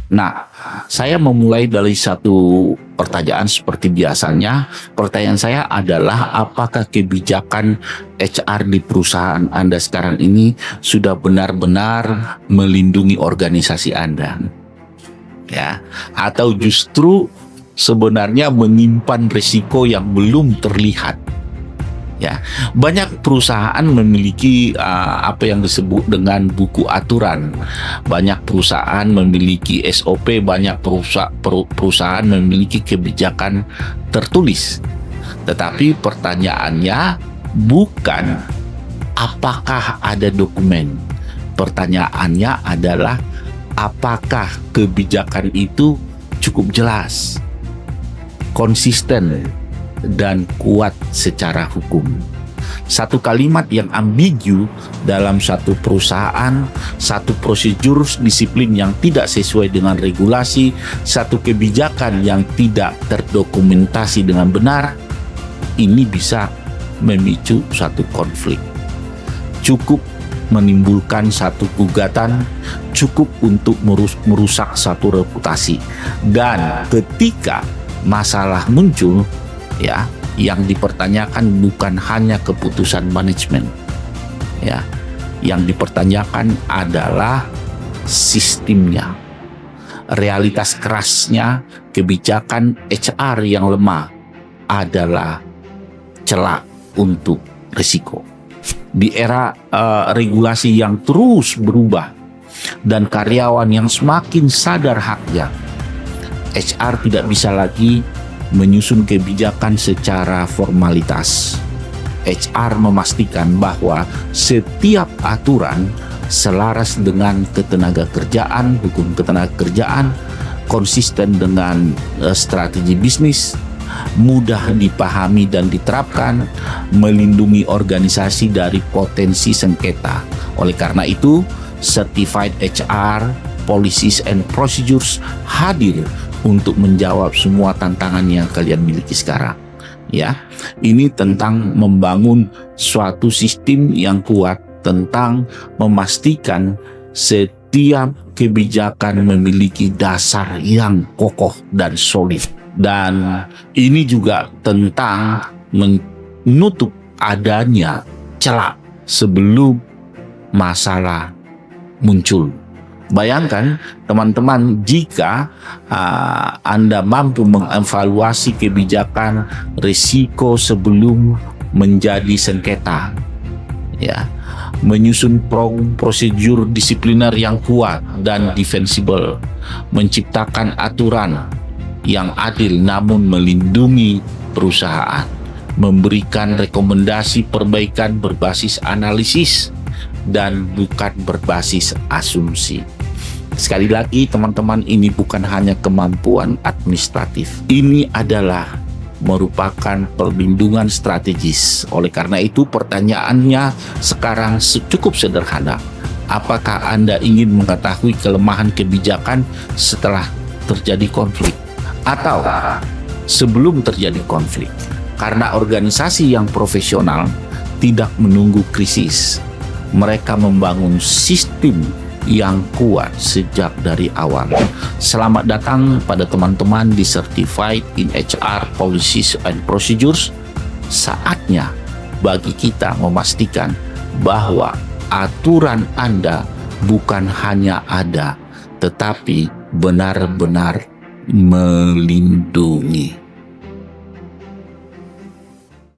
Nah, saya memulai dari satu pertanyaan seperti biasanya. Pertanyaan saya adalah, apakah kebijakan HR di perusahaan Anda sekarang ini sudah benar-benar melindungi organisasi Anda? Ya, atau justru sebenarnya menyimpan risiko yang belum terlihat? Ya, banyak perusahaan memiliki apa yang disebut dengan buku aturan. Banyak perusahaan memiliki SOP, banyak perusahaan memiliki kebijakan tertulis. Tetapi pertanyaannya bukan apakah ada dokumen. Pertanyaannya adalah apakah kebijakan itu cukup jelas, konsisten, dan kuat secara hukum. Satu kalimat yang ambigu dalam satu perusahaan, satu prosedur disiplin yang tidak sesuai dengan regulasi, satu kebijakan yang tidak terdokumentasi dengan benar, ini bisa memicu satu konflik. Cukup menimbulkan satu gugatan, cukup untuk merusak satu reputasi. Dan ketika masalah muncul, ya, yang dipertanyakan bukan hanya keputusan manajemen, ya, yang dipertanyakan adalah sistemnya, realitas kerasnya. Kebijakan HR yang lemah adalah celah untuk risiko. Di era regulasi yang terus berubah dan karyawan yang semakin sadar haknya, HR tidak bisa lagi menyusun kebijakan secara formalitas. HR memastikan bahwa setiap aturan selaras dengan ketenagakerjaan, hukum ketenagakerjaan, konsisten dengan strategi bisnis, mudah dipahami dan diterapkan, melindungi organisasi dari potensi sengketa. Oleh karena itu, Certified HR Policies and Procedures hadir untuk menjawab semua tantangan yang kalian miliki sekarang. Ya, ini tentang membangun suatu sistem yang kuat, tentang memastikan setiap kebijakan memiliki dasar yang kokoh dan solid. Dan ini juga tentang menutup adanya celah sebelum masalah muncul. Bayangkan teman-teman, jika Anda mampu mengevaluasi kebijakan risiko sebelum menjadi sengketa, ya, menyusun prosedur disipliner yang kuat dan defensible, menciptakan aturan yang adil namun melindungi perusahaan, memberikan rekomendasi perbaikan berbasis analisis dan bukan berbasis asumsi. Sekali lagi teman-teman, ini bukan hanya kemampuan administratif. Ini adalah merupakan perlindungan strategis. Oleh karena itu pertanyaannya sekarang cukup sederhana. Apakah Anda ingin mengetahui kelemahan kebijakan setelah terjadi konflik atau sebelum terjadi konflik? Karena organisasi yang profesional tidak menunggu krisis. Mereka membangun sistem yang kuat sejak dari awal. Selamat datang pada teman-teman di Certified in HR Policies and Procedures. Saatnya bagi kita memastikan bahwa aturan Anda bukan hanya ada, tetapi benar-benar melindungi.